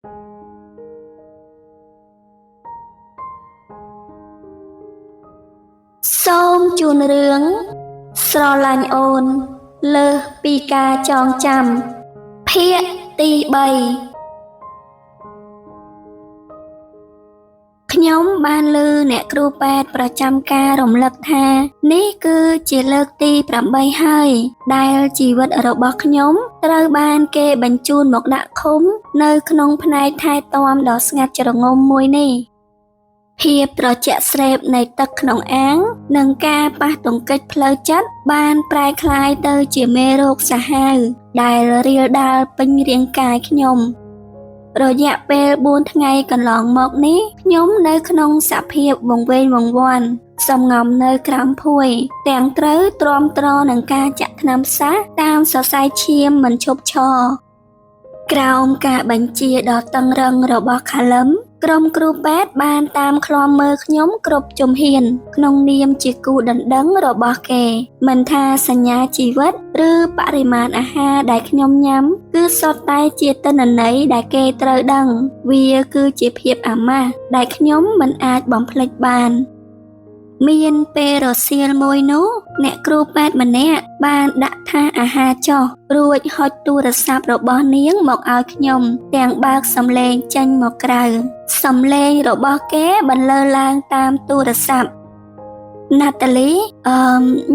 សូមជូនរឿងស្រឡាញ់អូនលើសពីការចងចាំភាគទី3ខ្ញុំបានឮអ្នកគ្រូពេទ្យប្រចាំការរំលឹកថានេះគឺជាលើកទី8ហើយដែលជីវិតរបស់ខ្ញុំត្រូវបានគេបញ្ជូនមកដាក់ឃុំនៅក្នុងផ្នែកថែទាំដ៏ស្ងាត់ជ្រងំមួយនេះភាពត្រជាក់ស្រេបនៃទឹកក្នុងអាងនិងការប៉ះទង្គិចផ្លូវចិត្តបានប្រែក្លាយទៅជាមេរោគសាហាវដែលរាលដាលពេញរាងកាយខ្ញុំរយៈពេល4ថ្ងៃកន្លងមកនេះខ្ញុំនៅក្នុងសភាពវង្វេងវង្វាន់សំងំនៅក្រោមភួយទាំងត្រូវទ្រាំទ្រនឹងការចាក់ថ្នាំផ្សះតាមសរសៃឈាមមិនឈប់ឈរក្រោមការបញ្ជាដ៏តឹងរ៉ឹងរបស់ខាឡឹមក្រុមគ្រូពេទ្យបានតាមឃ្លាំមើលខ្ញុំគ្រប់ជំហានក្នុងនាមជាគូដណ្ដឹងរបស់គេមិនថាសញ្ញាជីវិតឬបរិមាណអាហារដែលខ្ញុំញ៉ាំគឺសុទ្ធតែជាទិន្នន័យដែលគេត្រូវដឹងវាគឺជាភាពអាម៉ាស់ដែលខ្ញុំមិនអាចបំភ្លេចបានមានពេលរសៀលមួយនោះអ្នកគ្រូពេទ្យម្នាក់បានដាក់ថាអាហារចុះរួចហុចទូរស័ព្ទរបស់នាងមកឲ្យខ្ញុំទាំងបើកសំឡេងចេញមកក្រៅសំឡេងរបស់គេបន្លឺឡើងតាមទូរស័ព្ទណាតាលី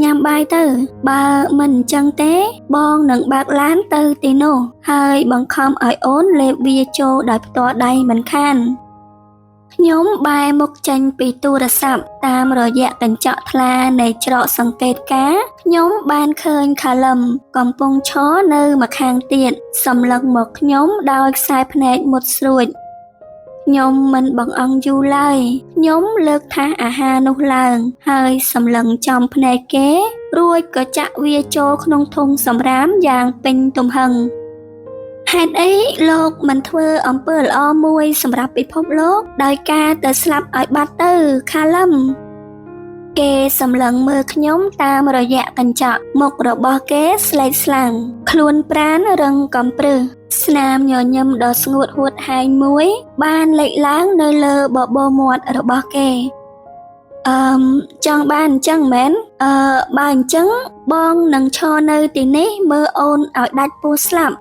ញ៉ាំបាយទៅបើមិនអញ្ចឹងទេបងនឹងបើកឡានទៅទីនោះហើយបង្ខំឲ្យអូនលេបវាចូលដោយផ្ទាល់ដៃមិនខានខ្ញុំបែរមុខចេញពីទូរស័ព្ទតាមរយៈកញ្ចក់ថ្លានៃច្រកសង្កេតការណ៍ខ្ញុំបានឃើញខាឡឹមកំពុងឈរនៅម្ខាងទៀតសម្លឹងមកខ្ញុំដោយខ្សែភ្នែកមុតស្រួចខ្ញុំមិនបង្អង់យូរឡើយខ្ញុំលើកថាសអាហារនោះឡើងហើយសម្លឹងចំភ្នែកគេរួចក៏ចាក់វាចូលក្នុងធុងសម្រាមយ៉ាងពេញទំហឹងហេតុអីលោកមិនធ្វើអំពើល្អមួយសម្រាប់ពិភពលោកដោយការទៅស្លាប់ឲ្យបាត់ទៅខាឡឹមគេសម្លឹងមើលខ្ញុំតាមរយៈកញ្ចក់មុខរបស់គេស្លេកស្លាំងខ្លួនប្រាណរឹងកំព្រឹសស្នាមញញឹមដ៏ស្ងួតហួតហែងមួយបានលេចឡើងនៅលើបបូរមាត់របស់គេចង់បានអញ្ចឹងមែនបើអញ្ចឹងបងនឹងឈរនៅទីនេះមើលអូនឲ្យដាច់ពោះស្លាប់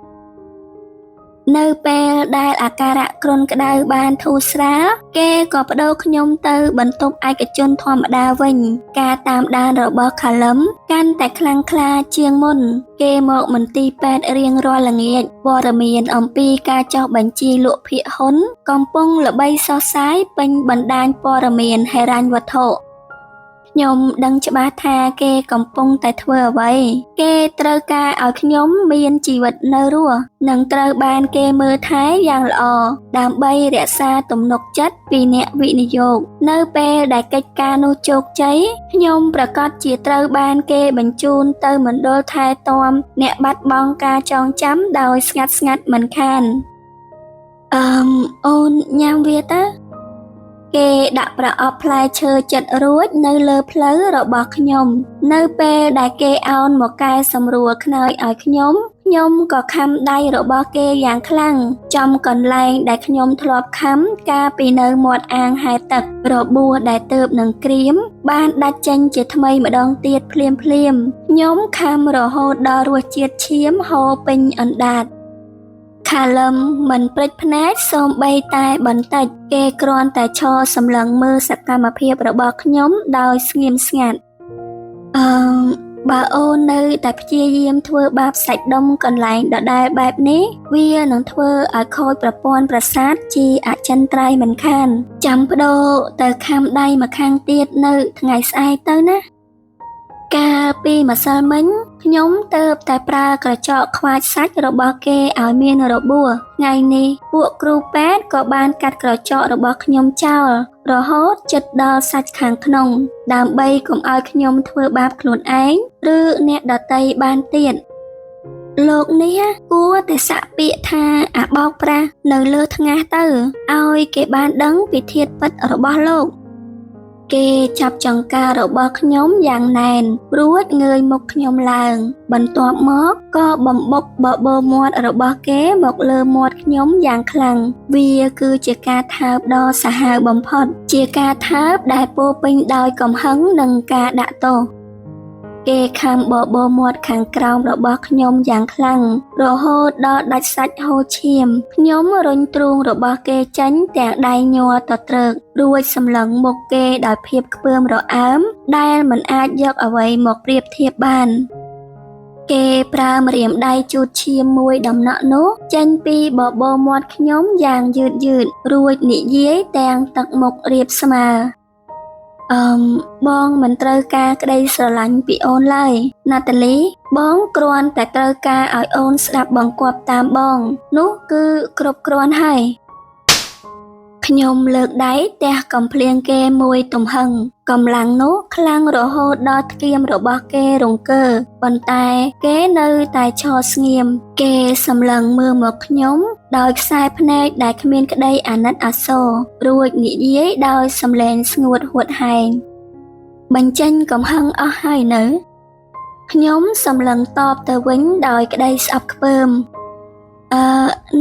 នៅពេលដែលអាការៈគ្រុនក្តៅបានធូរស្រាលគេក៏ប្តូរខ្ញុំទៅបន្ទប់ឯកជនធម្មតាវិញការតាមដានរបស់ខាឡឹមកាន់តែខ្លាំងក្លាជាងមុនគេមកមន្ទីរពេទ្យរៀងរាល់ល្ងាចព័ត៌មានអំពីការចុះបញ្ជីលក់ភាគហ៊ុនកំពុងល្បីសុសសាយពេញបណ្ដាញព័ត៌មានហិរញ្ញវត្ថុខ្ញុំដឹងច្បាស់ថាគេកំពុងតែធ្វើអ្វីគេត្រូវការឲ្យខ្ញុំមានជីវិតនៅរស់និងត្រូវបានគេមើលថែយ៉ាងល្អដើម្បីរក្សាទំនុកចិត្តពីអ្នកវិនិយោគនៅពេលដែលកិច្ចការនោះជោគជ័យខ្ញុំប្រកាសជាត្រូវបានគេបញ្ជូនទៅមណ្ឌលថែទាំអ្នកបាត់បង់ការចងចាំដោយស្ងាត់មិនខានអូនញ៉ាំវាទៅគេដាក់ប្រអប់ផ្លែឈើចិត្តរួចនៅលើភ្លៅរបស់ខ្ញុំនៅពេលដែលគេឱនមកកែសម្រួលខ្នើយឲ្យខ្ញុំក៏ខំដៃរបស់គេយ៉ាងខ្លាំងចំកន្លែងដែលខ្ញុំធ្លាប់ខំកាលពីនៅមាត់អាងហែលទឹករបួសដែលទើបនឹងក្រៀមបានដាច់ចេញជាថ្មីម្ដងទៀតភ្លាមខ្ញុំខំរហូតដល់រសជាតិឈាមហូរពេញអណ្ដាតខាឡឹមមិនព្រិចភ្នែកសូម្បីតែបន្តិចគេគ្រាន់តែឈរសម្លឹងមើលសកម្មភាពរបស់ខ្ញុំដោយស្ងៀមស្ងាត់បើអូននៅតែព្យាយាមធ្វើបាបសាច់ដុំកន្លែងដដែលបែបនេះវានឹងធ្វើឲ្យខូចប្រព័ន្ធប្រសាទជាអចិន្ត្រៃយ៍មិនខានចាំបដូរទៅខាំដៃម្ខាងទៀតនៅថ្ងៃស្អែកទៅណាកាលពីម្សិលមិញខ្ញុំទើបតែប្រើក្រចកខ្វាចសាច់របស់គេឲ្យមានរបួសថ្ងៃនេះពួកគ្រូពេទ្យក៏បានកាត់ក្រចករបស់ខ្ញុំចោលរហូតជិតដល់សាច់ខាងក្នុងដើម្បីកុំឲ្យខ្ញុំធ្វើបាបខ្លួនឯងឬអ្នកដទៃបានទៀតលោកនេះគួរតែសាក់ពាក្យថាអាបោកប្រាស់នៅលើថ្ងាសទៅឲ្យគេបានដឹងពីធាតុពិតរបស់លោក គេចាប់ចង្ការរបស់ខ្ញុំយ៉ាងណែនរួចងើយមុខខ្ញុំឡើងបន្ទាប់មកក៏បំបុកបបោមាត់របស់គេមកលើមាត់ខ្ញុំយ៉ាងខ្លាំងវាគឺជាការថើបដ៏សាហាវបំផុតជាការថើបដែលពោរពេញដោយកំហឹងនិងការដាក់ទោសគេខំបបោមាត់ខាងក្រោមរបស់ខ្ញុំយ៉ាងខ្លាំងរហូតដល់ដាច់សាច់ហូរឈាមខ្ញុំរុញទ្រូងរបស់គេចេញទាំងដៃញ័រតត្រើករួចសម្លឹងមុខគេដោយភាពខ្ពើមរអើមដែលមិនអាចយកអ្វីមកប្រៀបធៀបបានគេប្រើម្រាមដៃជូតឈាមមួយដំណក់នោះចេញពីបបោមាត់ខ្ញុំយ៉ាងយឺតរួចនិយាយទាំងទឹកមុខរាបស្មើបងមិនត្រូវការក្តីស្រឡាញ់ពីអូនឡើយណាតាលីបងគ្រាន់តែត្រូវការឲ្យអូនស្ដាប់បង្គាប់តាមបងនោះគឺគ្រប់គ្រាន់ហើយខ្ញុំលើកដៃទះកំភ្លៀងគេមួយទំហឹងកម្លាំងនោះខ្លាំងរហូតដល់ធ្គាមរបស់គេរង្គើប៉ុន្តែគេនៅតែឈរស្ងៀមគេសម្លឹងមើលមកខ្ញុំដោយខ្សែភ្នែកដែលគ្មានក្តីអាណិតអាសូររួចនិយាយដោយសំឡេងស្ងួតហួតហែងបញ្ចេញកំហឹងអស់ហើយនៅខ្ញុំសម្លឹងតបទៅវិញដោយក្តីស្អប់ខ្ពើម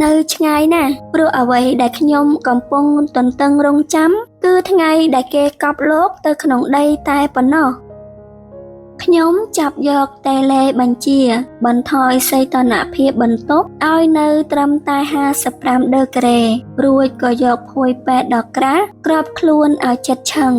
នៅឆ្ងាយណាស់ព្រោះអ្វីដែលខ្ញុំកំពុងទន្ទឹងរង់ចាំគឺថ្ងៃដែលគេកប់លោកទៅក្នុងដីតែប៉ុណ្ណោះខ្ញុំចាប់យកតេឡេបញ្ជាបន្ថយសីតុណ្ហភាពបន្ទប់ឲ្យនៅត្រឹមតែ55ដឺក្រេរួចក៏យកភួយពេទ្យដ៏ក្រាស់គ្របខ្លួនឲ្យជិតឈឹង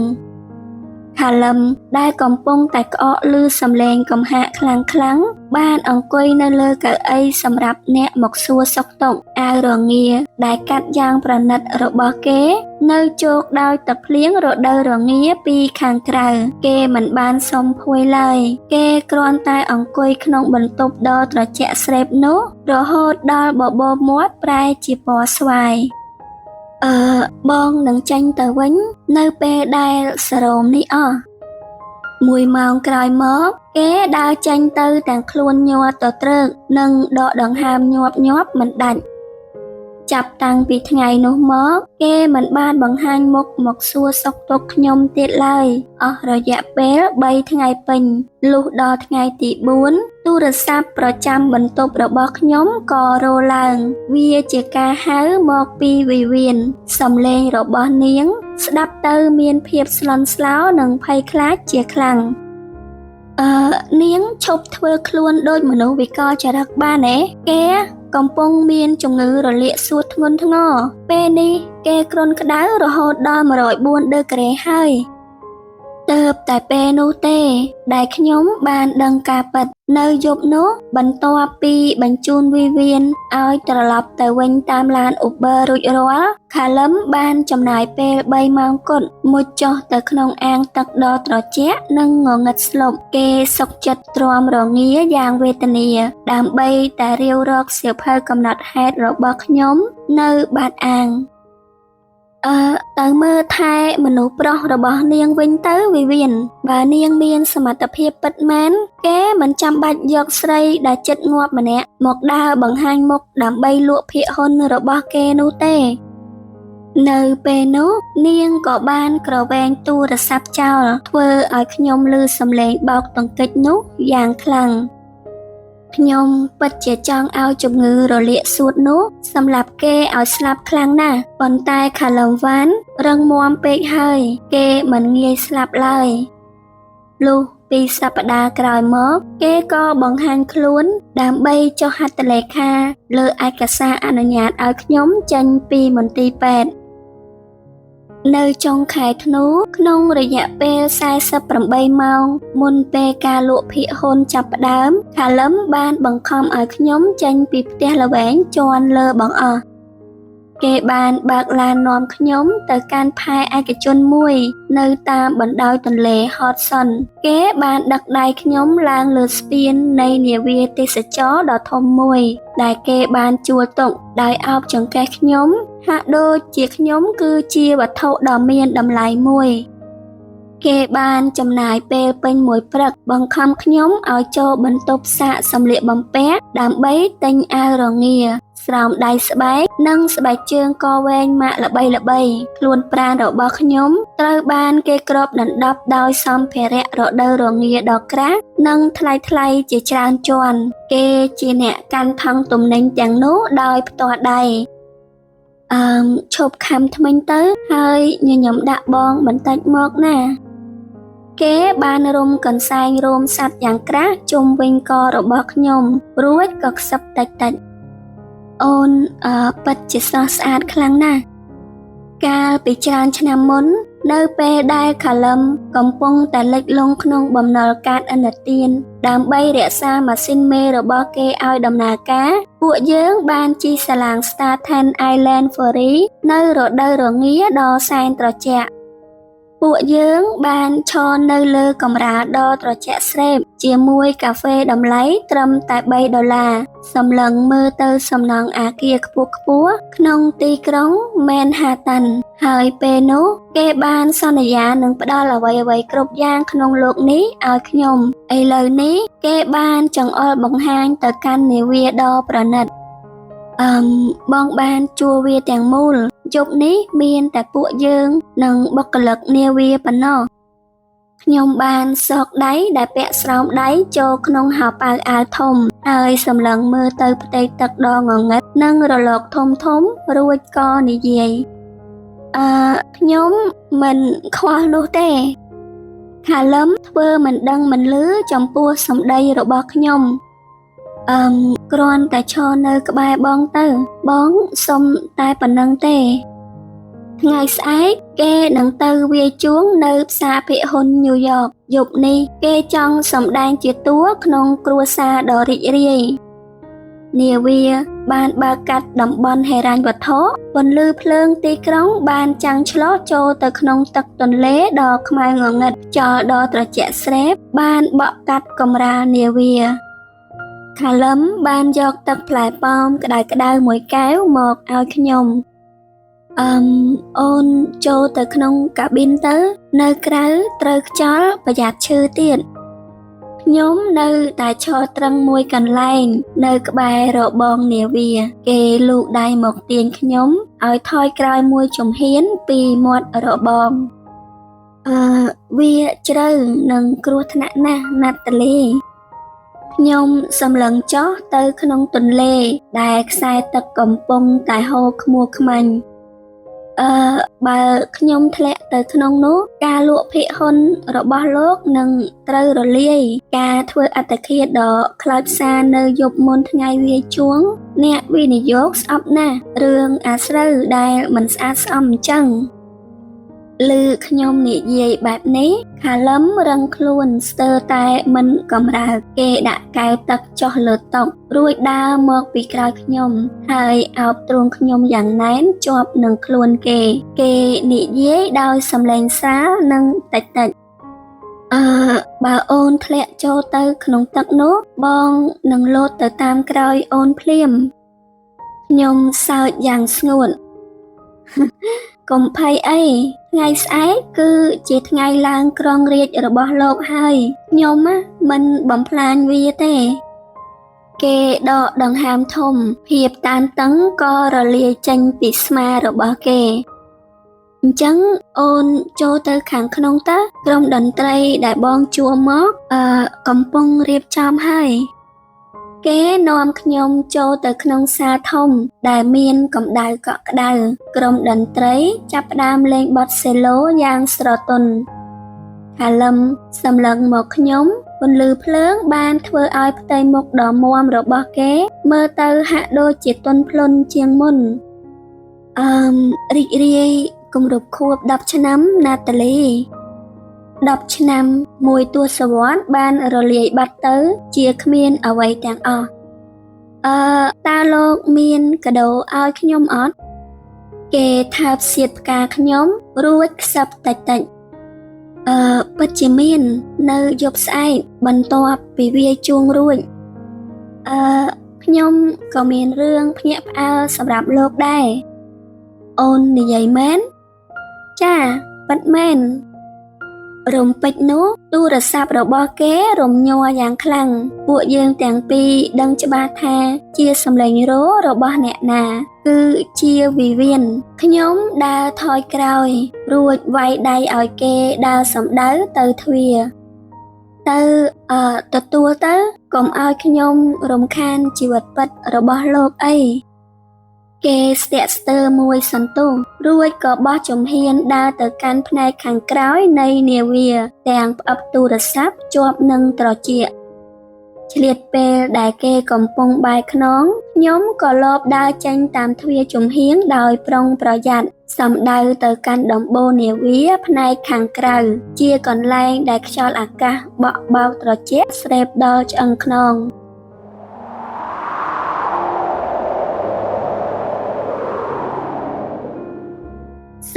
ខាលឹមដែលកំពុងតែក្អកឮសំឡេងកំហាកខ្លាំងបានអង្គុយនៅលើកៅអីសម្រាប់អ្នកមកសួរសុខទុក្ខអាវរងាដែលកាត់យ៉ាងប្រណិតរបស់គេនៅជោកដោយទឹកភ្លៀងរដូវរងាពីខាងក្រៅគេមិនបានសុំភួយឡើយគេគ្រាន់តែអង្គុយក្នុងបន្ទប់ដ៏ត្រជាក់ស្រេបនោះរហូតដល់បបោមាត់ប្រែជាពណ៌ស្វាយបងនឹងចេញទៅវិញនៅពេលដែលសរោមនេះ1 ម៉ោងក្រោយមកគេដើរចេញទៅទាំងខ្លួនញ័រទៅត្រើកនិងដកដង្ហើមញាប់មិនដាច់ចាប់តាំងពីថ្ងៃនោះមកគេមិនបានបង្ហាញមុខមកសួរសុខទុក្ខខ្ញុំទៀតឡើយអស់រយៈពេល3ថ្ងៃពេញលុះដល់ថ្ងៃទី4ទូរស័ព្ទប្រចាំបន្ទប់របស់ខ្ញុំក៏រោឡើងវាជាការហៅមកពីវិវានសំឡេងរបស់នាងស្ដាប់ទៅមានភាពស្លន់ស្លោនិងភ័យខ្លាចជាខ្លាំងនាងឈប់ធ្វើខ្លួនដូចមនុស្សវិកលចរិតបានទេគេកំពុងមានជំងឺរលាកសួតធ្ងន់ធ្ងរពេលនេះគេគ្រុនក្តៅរហូតដល់104ដឺក្រេហើយទើបតែពេលនោះទេដែលខ្ញុំបានដឹងការពិតនៅយប់នោះបន្ទាប់ពីបញ្ជូនវិវានឲ្យត្រឡប់ទៅវិញតាមឡាន Uber រួចរាល់ខាលឹមបានចំណាយពេល3ម៉ោងគត់មុជចុះទៅក្នុងអាងទឹកដ៏ត្រជាក់និងងងឹតស្លុបគេសុខចិត្តទ្រាំរងាយ៉ាងវេទនាដើម្បីតែរាវរកសៀវភៅកំណត់ហេតុរបស់ខ្ញុំនៅបាតអាងទៅមើលថែមនុស្សប្រុសរបស់នាងវិញទៅវិវានបើនាងមានសមត្ថភាពពិតមែនគេមិនចាំបាច់យកស្រីដែលចិត្តងាប់ម្នាក់មកដើរបង្ហាញមុខដើម្បីលក់ភាគហ៊ុនរបស់គេនោះទេនៅពេលនោះនាងក៏បានក្រវែងទូរស័ព្ទចោលធ្វើឲ្យខ្ញុំឮសំឡេងបោកទង្គិចនោះយ៉ាងខ្លាំងខ្ញុំពិតជាចង់ឲ្យជំងឺរលាកសួតនោះសម្រាប់គេឲ្យស្លាប់ខ្លាំងណាស់ប៉ុន្តែខាឡឹមវ៉ាន់រឹងមាំពេកហើយគេមិនងាយស្លាប់ឡើយលុះពីសប្តាហ៍ក្រោយមកគេក៏បង្ហាញខ្លួនដើម្បីចុះហត្ថលេខាលើឯកសារអនុញ្ញាតឲ្យខ្ញុំចេញពីមន្ទីរពេទ្យនៅចុងខែធ្នូក្នុងរយៈពេល48ម៉ោងមុនពេលការលក់ភាគហ៊ុនចាប់ផ្ដើមខាលឹមបានបង្ខំឲ្យខ្ញុំចេញពីផ្ទះល្វែងជាន់លើបង្អស់គេបានបើកឡាននាំខ្ញុំទៅកាន់ផែឯកជនមួយនៅតាមបណ្ដោយទន្លេ Hudson គេបានដឹកដៃខ្ញុំឡើងលើស្ពាននៃនាវាទេសចរណ៍ដ៏ធំមួយដែលគេបានជួលទុកដោយអោបចង្កេះខ្ញុំហាក់ដូចជាខ្ញុំគឺជាវត្ថុដ៏មានតម្លៃមួយគេបានចំណាយពេលពេញមួយព្រឹកបង្ខំខ្ញុំឲ្យចូលបន្ទប់សាកសម្លៀកបំពាក់ដើម្បីទិញអាវរងាស ស្រោមដៃស្បែកនិងស្បែកជើងកវែងម៉ាក់ល្បីៗខ្លួនប្រាណរបស់ខ្ញុំត្រូវបានគេគ្របដណ្ដប់ដោយសម្ភារៈរដូវរងាដ៏ក្រាស់និងថ្លៃៗជាច្រើនជាន់គេជាអ្នកកាន់ថង់ទំនិញទាំងនោះដោយផ្ទាល់ដៃឈប់ខំថ្មិញទៅហើយញញឹមដាក់បងបន្តិចមកណាគេបានរុំកន្សែងរោមសត្វយ៉ាងក្រាស់ជុំវិញករបស់ខ្ញុំរួចក៏ខ្សឹបតិចអូនពិតជាស្រស់ស្អាតខ្លាំងណាស់កាលពីច្រើនឆ្នាំមុននៅពេលដែលខាឡឹមកំពុងតែលិចលង់ក្នុងបំណុលកាតឥណទានដើម្បីរក្សាម៉ាស៊ីនមេរបស់គេឲ្យដំណើរការពួកយើងបានជិះសាឡាង Star Ten Island Ferry នៅរដូវរងាដ៏សែនត្រជាក់ពួកយើងបានឈរនៅលើកម្រាលដ៏ត្រជាក់ស្រេបជាមួយកាហ្វេតម្លៃត្រឹមតែ$3សម្លឹងមើលទៅសំណង់អគារខ្ពស់ៗក្នុងទីក្រុង Manhattan ហើយពេលនោះគេបានសន្យានឹងផ្ដល់អ្វីៗគ្រប់យ៉ាងក្នុងលោកនេះឲ្យខ្ញុំឥឡូវនេះគេបានចង្អុលបង្ហាញទៅកាន់នាវាដ៏ប្រណិតបងបានជួវាទាំងមូលយប់នេះមានតែពួកយើងនិងបុគ្គលិកនាវាប៉ុណ្ណោះខ្ញុំបានសោកដៃដែលពាក់ស្រោមដៃចូលក្នុងហោប៉ៅអាវធំហើយសម្លឹងមើលទៅផ្ទៃទឹកដ៏ងងឹតនិងរលកធំរួចក៏និយាយខ្ញុំមិនខ្វល់នោះទេខាឡឹមធ្វើមិនដឹងមិនលឺចំពោះសម្ដីរបស់ខ្ញុំគ្រាន់តែឈរនៅក្បែរបងទៅបងសុំតែប៉ុណ្្នឹងទេថ្ងៃស្អែកគេនឹងទៅវាយជួងនៅផ្សារភិហ៊ុនញូវយ៉កយប់នេះគេចង់សម្ដែងជាតួក្នុងគ្រួសារដ៏រីករាយនាវាបានបើកកាត់តំបន់ហិរញ្ញវត្ថុពន្លឺភ្លើងទីក្រុងបានចាំងឆ្លុះចូលទៅក្នុងទឹកទន្លេដ៏ខ្មៅងងឹតខ្យល់ដ៏ត្រជាក់ស្រេបបានបក់កាត់កម្រាលនាវាខាឡឹមបានយកទឹកផ្លែប៉ោមក្តៅៗមួយកែវមកឲ្យខ្ញុំអូនចូលទៅក្នុងកាប៊ីនទៅនៅក្រៅត្រូវខ្យល់ប្រយ័ត្នឈឺទៀតខ្ញុំនៅតែឈរត្រឹងមួយកន្លែងនៅក្បែររបងនាវាគេលូកដៃមកទាញខ្ញុំឲ្យថយក្រោយមួយជំហានពីមាត់របងវាជ្រៅនិងគ្រោះថ្នាក់ណាស់ណាត់តលីខ្ញុំសម្លឹងចុះទៅក្នុងទន្លេដែលខ្សែទឹកកំពុងតែហូរខ្មួខ្មាញ់បើខ្ញុំធ្លាក់ទៅក្នុងនោះការលក់ភិហ៊ុនរបស់លោកនឹងត្រូវរលាយការធ្វើអត្តឃាតដ៏ខ្លោចផ្សានៅយប់មុនថ្ងៃវាយជួងអ្នកវិនិយោគស្អប់ណាស់រឿងអាស្រូវដែលមិនស្អាតស្អំអញ្ចឹងឮខ្ញុំនិយាយបែបនេះខាឡឹមរឹងខ្លួនស្ទើរតែមិនកម្រើកគេដាក់កែវទឹកចុះលើតុរួចដើរមកពីក្រោយខ្ញុំហើយអោបទ្រូងខ្ញុំយ៉ាងណែនជាប់នឹងខ្លួនគេនិយាយដោយសំឡេងស្រាលនិងតិចបើអូនធ្លាក់ចូលទៅក្នុងទឹកនោះបងនឹងលោតទៅតាមក្រោយអូនភ្លាមខ្ញុំសើចយ៉ាងស្ងួតកុំភ័យអីថ្ងៃស្អែកគឺជាថ្ងៃឡើងគ្រងរាជ្យរបស់លោកហើយខ្ញុំមិនបំផ្លាញវាទេគេដកដង្ហើមធំភាពតានតឹងក៏រលាយចេញពីស្មារបស់គេអញ្ចឹងអូនចូលទៅខាងក្នុងតើក្រុមតន្ត្រីដែលបងជួមកកំពុងរៀបចំហើយគេនាំខ្ញុំចូលទៅក្នុងសាលធំដែលមានកម្ដៅកក់ក្ដៅក្រុមតន្ត្រីចាប់ផ្ដើមលេងបទសេឡូយ៉ាងស្រទន់ខាឡឹមសម្លឹងមកខ្ញុំពន្លឺភ្លើងបានធ្វើឲ្យផ្ទៃមុខដ៏មាំរបស់គេមើលទៅហាក់ដូចជាទន់ភ្លន់ជាងមុនរីករាយគម្រប់ខួប10ឆ្នាំណាតាលី10ឆ្នាំមួយទសវត្សរ៍បានរលាយបាត់ទៅជាគ្មានអ្វីទាំងអស់តើលោកមានកាដូឲ្យខ្ញុំអត់គេថើបសៀតផ្កាខ្ញុំរួចខ្សឹបតិចពិតជាមាននៅយប់ស្អែកបន្ទាប់ពីវាយជួងរួចខ្ញុំក៏មានរឿងភ្ញាក់ផ្អើលសម្រាប់លោកដែរអូននិយាយមែនចាពិតមែន រំពេចនោះទូរស័ព្ទរបស់គេរំញ័រយ៉ាងខ្លាំងពួកយើងទាំងពីរដឹងច្បាស់ថាជាសំឡេងរោរបស់អ្នកណាគឺជាវិវៀនខ្ញុំដើរថយក្រោយរួចវាយដៃឲ្យគេដើរសំដៅទៅទ្វារទៅទទួលទៅកុំឲ្យខ្ញុំរំខានជីវិតពិតរបស់លោកអីគេស្ទាក់ស្ទើរមួយសន្ទុះរួចក៏បោះជំហានដើរទៅកាន់ផ្នែកខាងក្រោយនៃនាវាទាំងផ្អឹបទូរស័ព្ទជាប់នឹងត្រចៀកឆ្លៀតពេលដែលគេកំពុងបែរខ្នងខ្ញុំក៏លបដើរចេញតាមទ្វារជំហានដោយប្រុងប្រយ័ត្នសំដៅទៅកាន់ដំបូលនាវាផ្នែកខាងក្រៅជាកន្លែងដែលខ្យល់អាកាសបក់បោកត្រជាក់ស្រេបដល់ឆ្អឹងខ្នង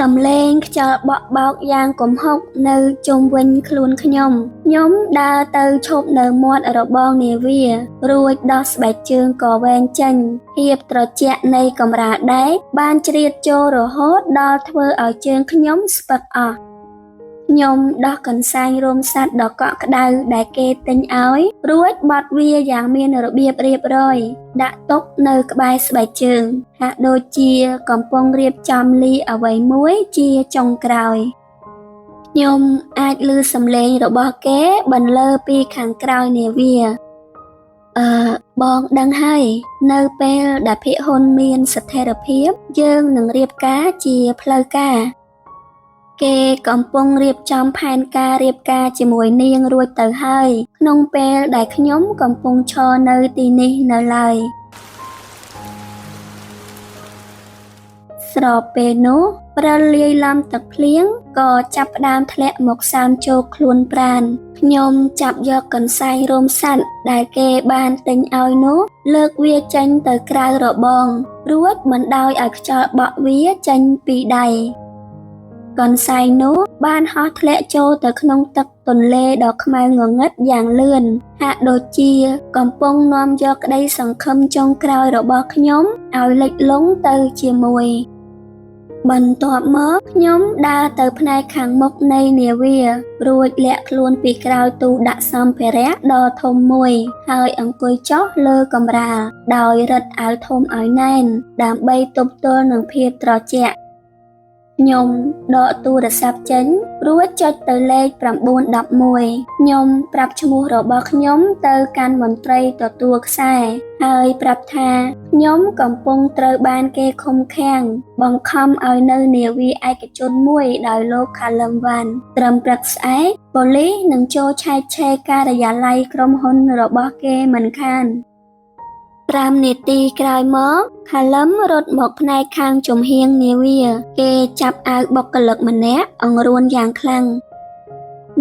សំឡេងខ្យល់បក់បោកយ៉ាងគំហុកនៅជុំវិញខ្លួនខ្ញុំដើរទៅឈប់នៅមាត់របងនាវារួចដោះស្បែកជើងក៏វែងចេញភាពត្រជាក់នៃកម្រាលដែកបានជ្រៀតចូលរហូតដល់ធ្វើឲ្យជើងខ្ញុំស្ពឹកអស់ខ្ញុំដោះកន្សែងរោមសត្វដ៏កក់ក្ដៅដែលគេទិញឲ្យរួចបត់វាយ៉ាងមានរបៀបរៀបរយដាក់ទុកនៅក្បែរស្បែកជើងហាក់ដូចជាកំពុងរៀបចំលីអ្វីមួយជាចុងក្រោយខ្ញុំអាចឮសំឡេងរបស់គេបន្លឺពីខាងក្រោយនាវាបងដឹងហើយនៅពេលដែលភាគហ៊ុនមានស្ថិរភាពយើងនឹងរៀបការជាផ្លូវការគេកំពុងរៀបចំផែនការរៀបការជាមួយនាងរួចទៅហើយក្នុងពេលដែលខ្ញុំកំពុងឈរនៅទីនេះនៅឡើយស្របពេលនោះព្រិលលាយឡំទឹកភ្លៀងក៏ចាប់ផ្ដើមធ្លាក់មកសើមចូលខ្លួនប្រាណខ្ញុំចាប់យកកន្សែងរោមសត្វដែលគេបានទិញឲ្យនោះលើកវាចេញទៅក្រៅរបងរួចមិនដោយឲ្យខ្យល់បក់វាចេញពីដៃកន្សែងនោះបានហោះធ្លាក់ចូលទៅក្នុងទឹកទន្លេដ៏ខ្មៅងងឹតយ៉ាងលឿនហាក់ដូចជាកំពុងនាំយកក្តីសង្ឃឹមចុងក្រោយរបស់ខ្ញុំឲ្យលិចលង់ទៅជាមួយបន្ទាប់មកខ្ញុំដើរទៅផ្នែកខាងមុខនៃនាវារួចលាក់ខ្លួនពីក្រោយទូដាក់សម្ភារៈដ៏ធំមួយហើយអង្គុយចុះលើកម្រាលដោយរឹតអាវធំឲ្យណែនដើម្បីទប់ទល់នឹងភាពត្រជាក់ខ្ញុំដកទូរស័ព្ទចេញរួចចុចទៅលេខ911ខ្ញុំប្រាប់ឈ្មោះរបស់ខ្ញុំទៅកាន់មន្ត្រីទទួលខ្សែហើយប្រាប់ថាខ្ញុំកំពុងត្រូវបានគេឃុំឃាំងបង្ខំឲ្យនៅនាវាឯកជនមួយដោយលោកខាឡឹមវ៉ាន់ត្រឹមព្រឹកស្អែកប៉ូលីសនឹងចូលឆែកឆេរការិយាល័យក្រុមហ៊ុនរបស់គេមិនខាន5នាទីក្រោយមកខាឡឹមរត់មកផ្នែកខាងជំហាននាវាគេចាប់អាវបុគ្គលិកម្នាក់អង្រួនយ៉ាងខ្លាំង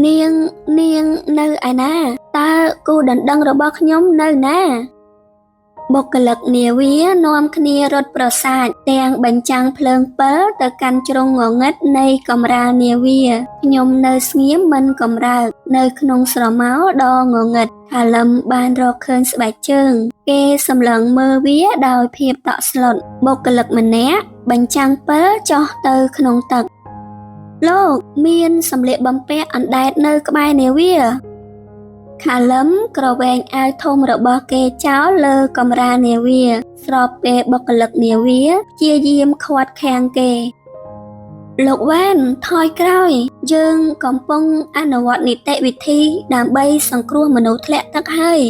នាងនៅឯណាតើគូដណ្ដឹងរបស់ខ្ញុំនៅណាបុគ្គលិកនាវានាំគ្នារត់ប្រសាចទាំងបញ្ចាំងភ្លើងពិលទៅកាន់ជ្រុងងងឹតនៃកម្រាលនាវាខ្ញុំនៅស្ងៀមមិនកម្រើកនៅក្នុងស្រមោលដ៏ងងឹតខាឡឹមបានរកឃើញស្បែកជើងគេសម្លឹងមើលវាដោយភាពតក់ស្លុតបុគ្គលិកម្នាក់បញ្ចាំងពិលចុះទៅក្នុងទឹកលោកមានសម្លៀកបំពាក់អណ្ដែតនៅក្បែរនាវាខាឡឹមក្រវែងអាវធំរបស់គេចោលលើកម្រាលនាវាស្របពេលបុគ្គលិកនាវាព្យាយាមឃាត់ខាំងគេលោកវ៉ានថយក្រោយយើងកំពុងអនុវត្តនីតិវិធីដើម្បីសង្គ្រោះមនុស្សធ្លាក់ទឹកហើយ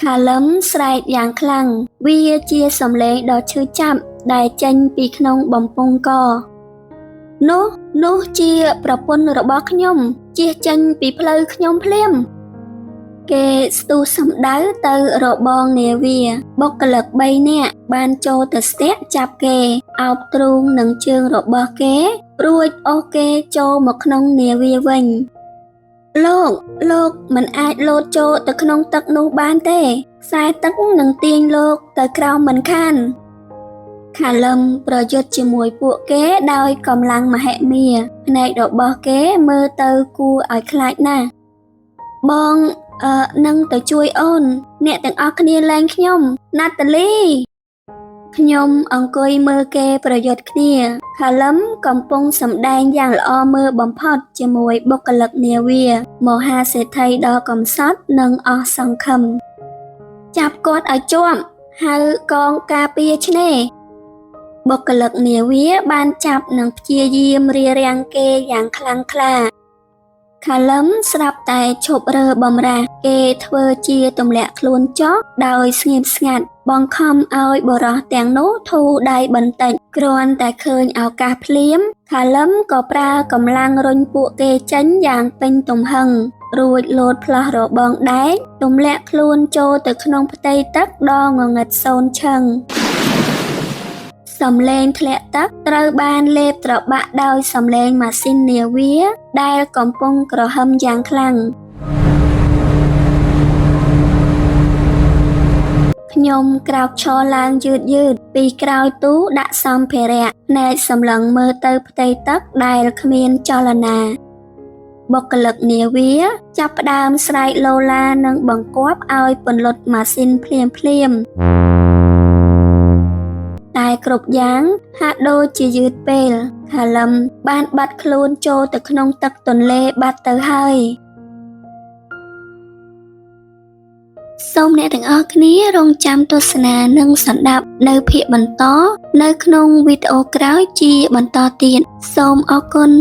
ខាឡឹមស្រែកយ៉ាងខ្លាំងវាជាសំឡេងដ៏ឈឺចាប់ដែលចេញពីក្នុងបំពង់កនោះជាប្រពន្ធរបស់ខ្ញុំជៀសចេញពីផ្លូវខ្ញុំភ្លាមគេស្ទុះសំដៅទៅរបងនាវាបុគ្គលិក3នាក់បានចូលទៅស្ទាក់ចាប់គេអោបទ្រូងនឹងជើងរបស់គេរួចអូសគេចូលមកក្នុងនាវាវិញលោកមិនអាចលោតចូលទៅក្នុងទឹកនោះបានទេខ្សែទឹកនឹងទាញលោកទៅក្រោមមិនខានខាឡឹមប្រយុទ្ធជាមួយពួកគេដោយកម្លាំងមហិមាភ្នែករបស់គេមើលទៅគួរឲ្យខ្លាចណាស់បងនឹងទៅជួយអូនអ្នកទាំងអស់គ្នាលែងខ្ញុំណាតាលី ខ្ញុំអង្គុយមើលគេប្រយុទ្ធគ្នាខាឡឹមកំពុងសម្ដែងយ៉ាងល្អមើលបំផុតជាមួយបុគ្គលិកនាវាមហាសេដ្ឋីដ៏កំសត់និងអស់សង្ឃឹមចាប់គាត់ឲ្យជាប់ហៅកងការពារឆ្នេរបុគ្គលិកនាវាបានចាប់និងព្យាយាមរារាំងគេយ៉ាងខ្លាំងក្លាខាឡឹមស្រាប់តែឈប់រើបំរាស់គេធ្វើជាទម្លាក់ខ្លួនចុះដោយស្ងៀមស្ងាត់បង្ខំឲ្យបរោះទាំងនោះធូរដៃបន្តិចគ្រាន់តែឃើញឱកាសភ្លាមខាឡឹមក៏ប្រើកម្លាំងរុញពួកគេចេញយ៉ាងពេញទំហឹងរួចលោតផ្លោះរបងដែកទម្លាក់ខ្លួនចូលទៅក្នុងផ្ទៃទឹកដ៏ងងឹតសូន្យឈឹងសំឡេងធ្លាក់ទឹកត្រូវបានលេបត្របាក់ដោយសំឡេងម៉ាស៊ីននាវាដែលកំពុងក្រហមយ៉ាងខ្លាំងខ្ញុំក្រោកឈរឡើងយឺតពីក្រោយទូដាក់សម្ភារៈភ្នែកសម្លឹងមើលទៅផ្ទៃទឹកដែលគ្មានចលនាបុគ្គលិកនាវាចាប់ផ្ដើមស្រែកឡូឡានិងបង្គាប់ឲ្យពន្លត់ម៉ាស៊ីនភ្លាមតែគ្រប់យ៉ាងហាក់ដូចជាយឺតពេលខាឡឹមបានបាត់ខ្លួនចូលទៅក្នុងទឹកទន្លេបាត់ទៅហើយសូមអ្នកទាំងអស់គ្នារងចាំទស្សនានិងស្ដាប់នៅភាគបន្តនៅក្នុងវីដេអូក្រោយជាបន្តទៀតសូមអរគុណ